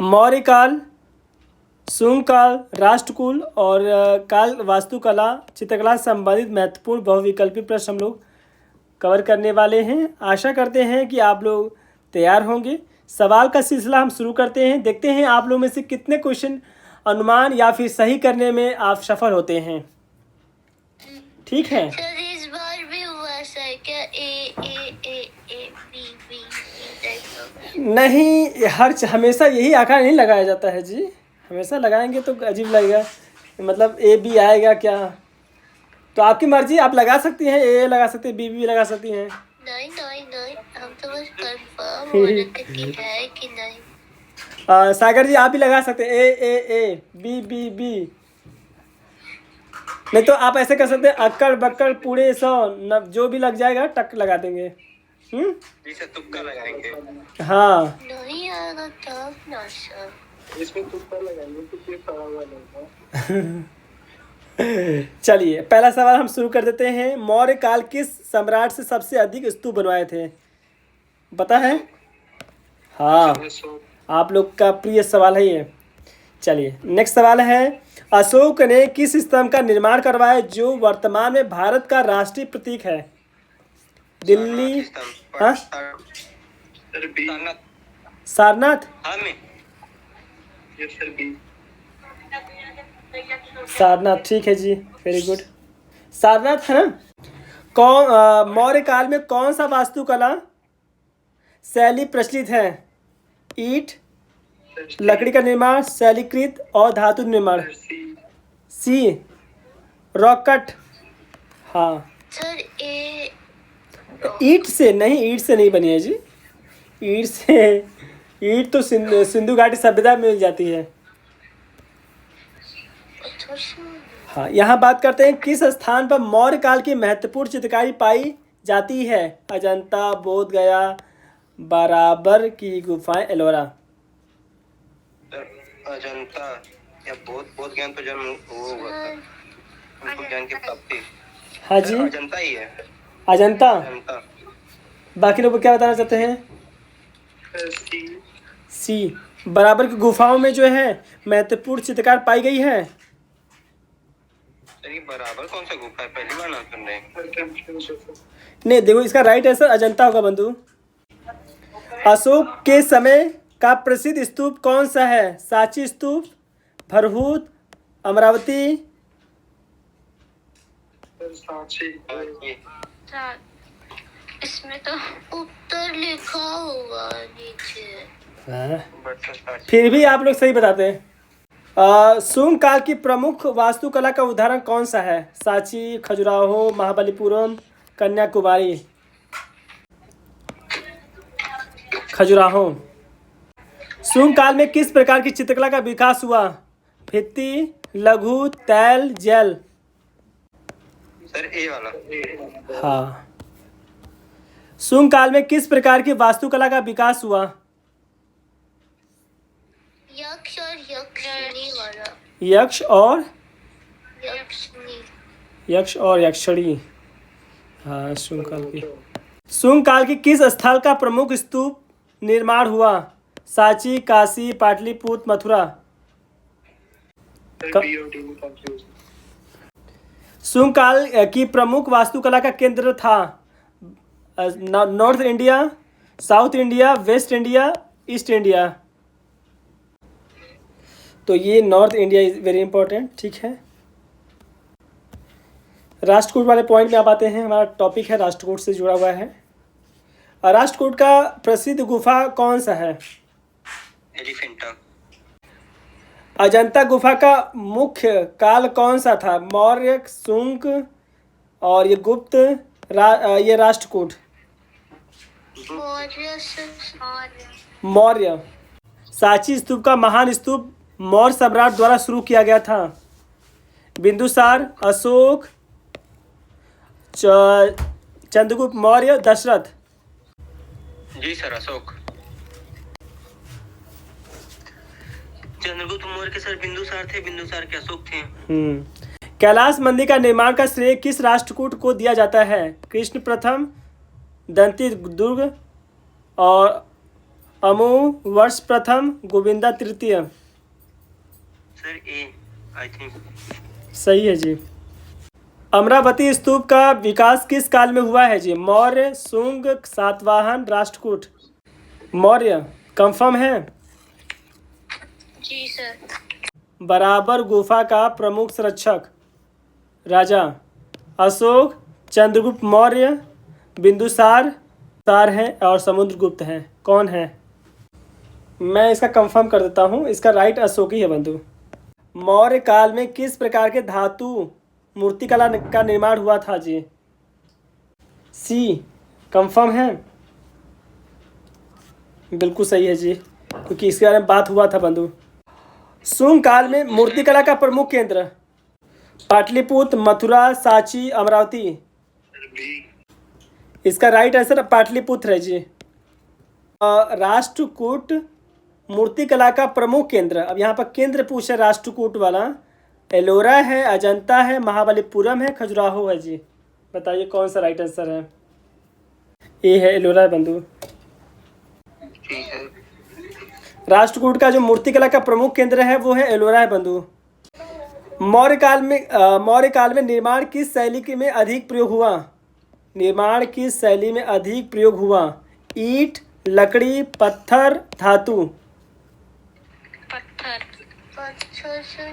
मौर्य काल, शुंग काल, राष्ट्रकूट और काल वास्तुकला चित्रकला से संबंधित महत्वपूर्ण बहुविकल्पी प्रश्न हम लोग कवर करने वाले हैं। आशा करते हैं कि आप लोग तैयार होंगे। सवाल का सिलसिला हम शुरू करते हैं। देखते हैं आप लोग में से कितने क्वेश्चन अनुमान या फिर सही करने में आप सफल होते हैं। ठीक है। सर इस बार भी हुआ सर क्या ए बी बी नहीं, हमेशा यही आकार नहीं लगाया जाता है जी। हमेशा लगाएंगे तो अजीब लगेगा, मतलब ए बी आएगा क्या। तो आपकी मर्जी, आप लगा सकती हैं, ए लगा सकती हैं, बी भी लगा सकती हैं। नहीं हम तो बस कंफर्म होने तक की है कि नहीं। सागर जी आप भी लगा सकते हैं, ए बी बी बी। नहीं तो आप ऐसे कर सकते हैं, अक्कड़ बक्कड़ पूरे सौ जो भी लग जाएगा टक लगा देंगे। जैसे तुक्का लगाएंगे। हाँ नहीं आएगा तब ना सर। इसमें तुक्का लगाएंगे तो ये पड़ा हुआ नहीं। चलिए पहला सवाल हम शुरू कर देते हैं। मौर्य काल किस सम्राट से सबसे अधिक स्तूप बनवाए थे, पता है? हाँ, आप लोग का प्रिय सवाल है ये। चलिए नेक्स्ट सवाल है, अशोक ने किस स्तंभ का निर्माण करवाया जो वर्तमान में भारत का राष्ट्रीय प्रतीक है? दिल्ली, हाँ सारनाथ, सारनाथ ठीक है जी, वेरी गुड, सारनाथ है ना। कौन मौर्य काल में कौन सा वास्तुकला शैली प्रचलित है? ईंट, लकड़ी का निर्माण, शैलीकृत और धातु निर्माण। सी रॉक कट। हाँ सर ए ईंट से नहीं बनी है जी। ईंट तो सिंधु घाटी सभ्यता में मिल जाती है। हाँ, यहाँ बात करते हैं किस स्थान पर मौर्य काल की महत्वपूर्ण चित्रकारी पाई जाती है? अजंता, बोध गया, बराबर की गुफाएं, एलोरा। अजंता या बोध ज्ञान तो जन्म हुआ था, उनको ज्ञान की प्राप्ति। हाँ जी, अजंता ही है। अजंता। अजंता। बाकी लोग क्या बताना चाहते हैं? सी बराबर की गुफाओं में जो है महत्वपूर्ण चित्रकार पाई गई है। बराबर कौन सा गुफा है, पहली बार नाम सुन रहे हैं। नहीं देखो, इसका राइट आंसर अजंता होगा बंधु। अशोक के समय का प्रसिद्ध स्तूप कौन सा है? सांची स्तूप, भरहूत, अमरावती। इसमें तो उत्तर लिखा होगा नीचे। फिर भी आप लोग सही बताते हैं। शुंग काल की प्रमुख वास्तुकला का उदाहरण कौन सा है? सांची, खजुराहो, महाबलीपुरम, कन्याकुमारी। खजुराहो। शुंग काल में किस प्रकार की चित्रकला का विकास हुआ? भित्ति, लघु, तैल, जैल। सर ए वाला। हाँ। शुंग काल में किस प्रकार की वास्तुकला का विकास हुआ? यक्ष और यक्षिणी वाला। यक्ष और यक्षिणी। हाँ, शुंग काल की किस स्थल का प्रमुख स्तूप निर्माण हुआ? सांची, काशी, पाटलिपुत्र, मथुरा। शुंग काल की प्रमुख वास्तुकला का केंद्र था north India, south India, waste India, east India. तो ये north India is very important. ठीक है, राष्ट्रकूट वाले पॉइंट में आप आते हैं। हमारा टॉपिक है राष्ट्रकूट से जुड़ा हुआ है। राष्ट्रकूट का प्रसिद्ध गुफा कौन सा है? एलिफेंटा। अजंता गुफा का मुख्य काल कौन सा था? मौर्य, शुंग और ये गुप्त, ये राष्ट्रकूट। मौर्य। सांची स्तूप का महान स्तूप मौर्य सम्राट द्वारा शुरू किया गया था। बिंदुसार, अशोक, चंद्रगुप्त मौर्य, दशरथ। जी सर, अशोक। चंद्रगुप्त मौर्य के सर बिंदुसार थे, बिंदुसार के अशोक थे। कैलाश मंदिर का निर्माण का श्रेय किस राष्ट्रकूट को दिया जाता है? कृष्ण प्रथम, दंती दुर्ग और अमु वर्ष प्रथम, गोविंदा तृतीय। Sir A I think. सही है जी। अमरावती स्तूप का विकास किस काल में हुआ है जी? मौर्य, शुंग, सातवाहन, राष्ट्रकूट। मौर्य कंफर्म है। जी सर। बराबर गुफा का प्रमुख संरक्षक राजा अशोक, चंद्रगुप्त मौर्य, बिंदुसार तार है और समुद्रगुप्त है। कौन है? मैं इसका कंफर्म कर देता हूँ, इसका राइट अशोक ही है बंधु। मौर्य काल में किस प्रकार के धातु मूर्तिकला का निर्माण हुआ था जी? सी कंफर्म है। बिल्कुल सही है जी, क्योंकि इसके बारे में बात हुआ था बंधु। शुंग काल में मूर्तिकला का प्रमुख केंद्र पाटलिपुत्र, मथुरा, सांची, अमरावती। इसका राइट आंसर पाटलिपुत्र है जी। राष्ट्रकूट मूर्तिकला का प्रमुख केंद्र, अब यहाँ पर केंद्र पूछे राष्ट्रकूट वाला, एलोरा है, अजंता है, महाबलीपुरम है, खजुराहो है जी। बताइए कौन सा राइट आंसर है? ये है एलोरा है बंधु। ठीक है। राष्ट्रकूट का जो मूर्तिकला का प्रमुख केंद्र है वो है एलोरा है बंधु। मौर्य काल में निर्माण किस शैली में अधिक प्रयोग हुआ? निर्माण किस शैली में अधिक प्रयोग हुआ? ईंट, लकड़ी, पत्थर, धातु। पत्थर। पत्थर सर।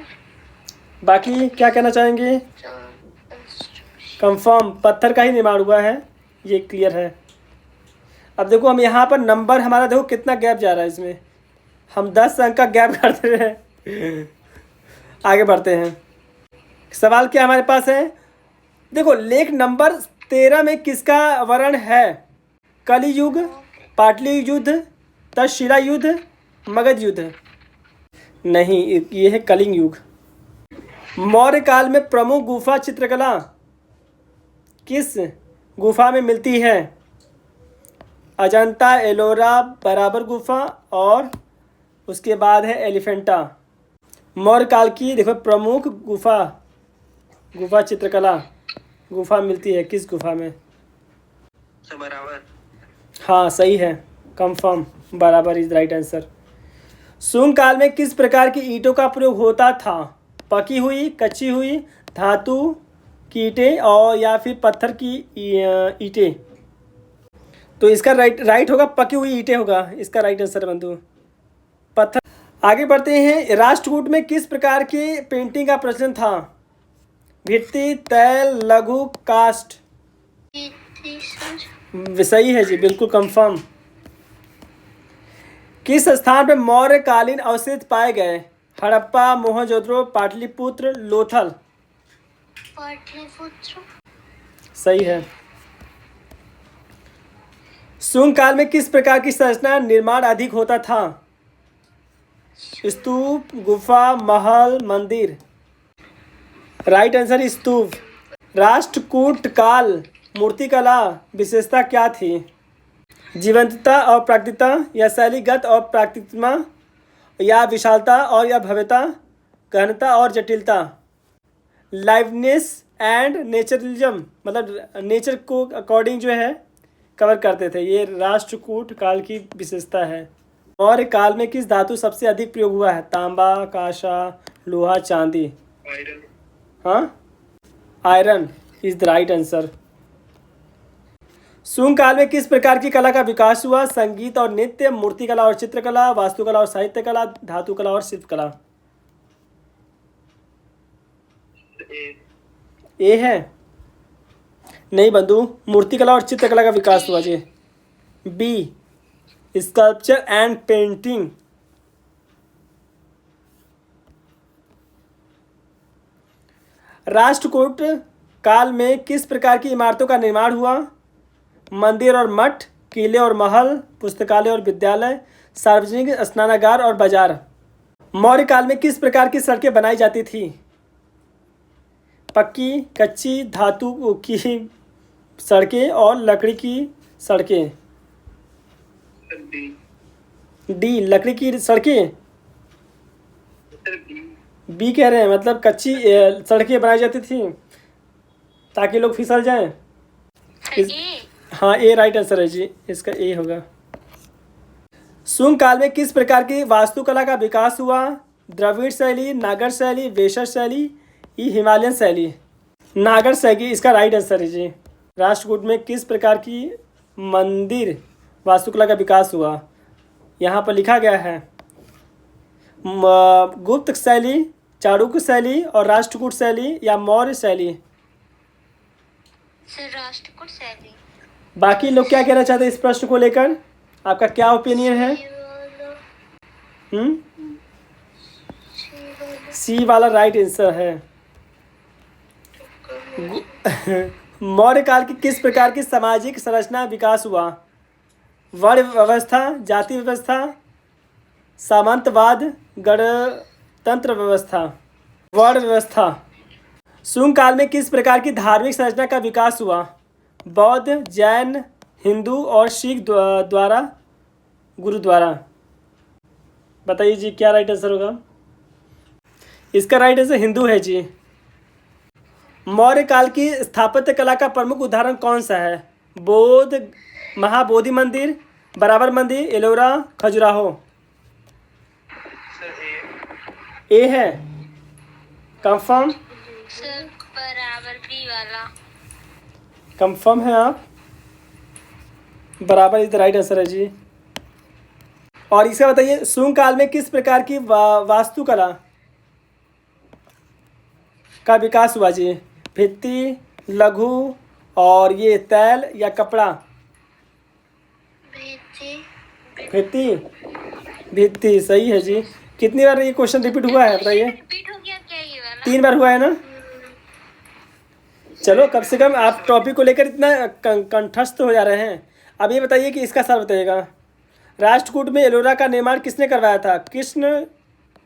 बाकी क्या कहना चाहेंगे? कंफर्म पत्थर का ही निर्माण हुआ है, ये क्लियर है। अब देखो हम यहाँ पर नंबर हमारा देखो कितना गैप जा रहा है इसमें, हम 10 अंक का गैप करते हैं। आगे बढ़ते हैं। सवाल क्या हमारे पास है? देखो लेख नंबर 13 में किसका वर्ण है? कलि युग, पाटली युद्ध, तक्षशिला युद्ध, मगध युद्ध। नहीं, ये है कलिंग युग। मौर्य काल में प्रमुख गुफा चित्रकला किस गुफा में मिलती है? अजंता, एलोरा, बराबर गुफा और उसके बाद है एलिफेंटा। मौर्य काल की देखो प्रमुख गुफा चित्रकला गुफा मिलती है किस गुफा में? सर बराबर। हाँ सही है, कंफर्म बराबर इज राइट आंसर। शुंग काल में किस प्रकार की ईंटों का प्रयोग होता था? पकी हुई, कच्ची हुई, धातु की ईंटें और या फिर पत्थर की ईंटें। तो इसका राइट होगा, पकी हुई ईंटें होगा इसका राइट आंसर बंधु, पत्थर। आगे बढ़ते हैं। राष्ट्रकूट में किस प्रकार की पेंटिंग का प्रचलन था? भित्ति, तैल, लघु, कास्ट। सही है जी, बिल्कुल कंफर्म। किस स्थान पर मौर्यकालीन अवशेष पाए गए? हड़प्पा, मोहनजोदड़ो, पाटलिपुत्र, लोथल। पाटलिपुत्र। सही सही है। शुंग काल में किस प्रकार की संरचना निर्माण अधिक होता था? स्तूप, गुफा, महल, मंदिर। राइट आंसर स्तूप। राष्ट्रकूट काल मूर्तिकला विशेषता क्या थी? जीवंतता और प्राकृतिकता, या शैलीगत और प्राकृतिकता, या विशालता और या भव्यता, गहनता और जटिलता। लाइवनेस एंड नेचरलिज्म, मतलब नेचर को अकॉर्डिंग जो है कवर करते थे। ये राष्ट्रकूट काल की विशेषता है। मौर्य काल में किस धातु सबसे अधिक प्रयोग हुआ है? तांबा, कांसा, लोहा, चांदी। आयरन। हाँ, iron is the right answer. Shunga काल में किस प्रकार की कला का विकास हुआ? संगीत और नृत्य, मूर्तिकला और चित्रकला, वास्तुकला और साहित्य कला, धातु कला और शिल्पकला। ए है? नहीं बंधु, मूर्तिकला और चित्रकला का विकास हुआ जी। B sculpture and painting. Rashtrakuta काल में किस प्रकार की इमारतों का निर्माण हुआ? मंदिर और मठ, किले और महल, पुस्तकालय और विद्यालय, सार्वजनिक स्नानागार और बाजार। मौर्य काल में किस प्रकार की सड़कें बनाई जाती थी? पक्की, कच्ची, धातु की सड़कें और लकड़ी की सड़कें। डी लकड़ी की सड़कें। बी कह रहे हैं, मतलब कच्ची सड़कें बनाई जाती थी ताकि लोग फिसल जाएं। हाँ ए राइट आंसर है जी, इसका ए होगा। शुंग काल में किस प्रकार की वास्तुकला का विकास हुआ? द्रविड़ शैली, नागर शैली, वेशर शैली, ये हिमालयन शैली। नागर शैली इसका राइट आंसर है जी। राष्ट्रकूट में किस प्रकार की मंदिर वास्तुकला का विकास हुआ? यहाँ पर लिखा गया है गुप्त शैली, चालुक्य शैली और राष्ट्रकूट शैली या मौर्य शैली। सर राष्ट्रकूट शैली। बाकी लोग क्या कहना चाहते हैं इस प्रश्न को लेकर? आपका क्या ओपिनियन है? सी वाला राइट आंसर है। मौर्य काल की किस प्रकार की सामाजिक संरचना विकास हुआ? वर्ण व्यवस्था, जाति व्यवस्था, सामंतवाद, गणतंत्र व्यवस्था। वर्ण व्यवस्था। शुंग काल में किस प्रकार की धार्मिक संरचना का विकास हुआ? बौद्ध, जैन, हिंदू और सिख द्वारा गुरुद्वारा। बताइए जी क्या राइट आंसर होगा? इसका राइट आंसर हिंदू है जी। मौर्य काल की स्थापत्य कला का प्रमुख उदाहरण कौन सा है? बौद्ध महाबोधि मंदिर, बराबर मंदिर, एलोरा, खजुराहो। सर ए है कंफर्म? सर बराबर बी वाला। कंफर्म है आप? बराबर इज द राइट आंसर है जी। और इसका बताइए शुंग काल में किस प्रकार की वास्तुकला का विकास हुआ जी? भित्ति, लघु और ये तैल या कपड़ा? भित्ति। भित्ति सही है जी। कितनी बार ये क्वेश्चन रिपीट हुआ है बताइए? रिपीट हो गया क्या ये वाला? 3 बार हुआ है ना? चलो कम से कम आप टॉपिक को लेकर इतना कंठस्थ हो जा रहे हैं। अब ये बताइए कि इसका सर बताइएगा। राष्ट्रकूट में एलोरा का निर्माण किसने करवाया था? कृष्ण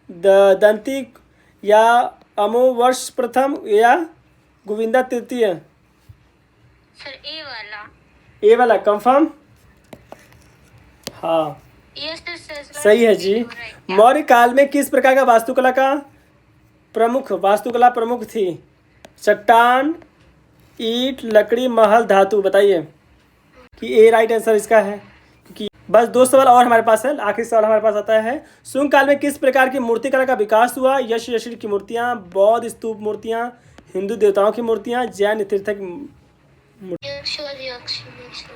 दंती या अमोवर्ष प्रथम या गोविंदा तृतीय? सर ए वाला। ए वाला कंफर्म? हाँ यस सर। सही है जी। मौर्य काल में किस प्रकार का वास्तुकला प्रमुख थी? चट्टान, ईंट, लकड़ी, महल, धातु। बताइए कि ए राइट आंसर इसका है। कि बस 2 सवाल और हमारे पास है। आखिरी सवाल हमारे पास आता है शुंग काल में किस प्रकार की मूर्तिकला का विकास हुआ? यश यशीर की मूर्तियाँ, बौद्ध स्तूप मूर्तियाँ, हिंदू देवताओं की मूर्तियाँ, जैन तीर्थक।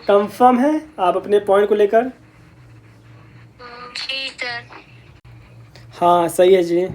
कंफर्म है आप अपने पॉइंट को लेकर? जी सर। हाँ सही है जी।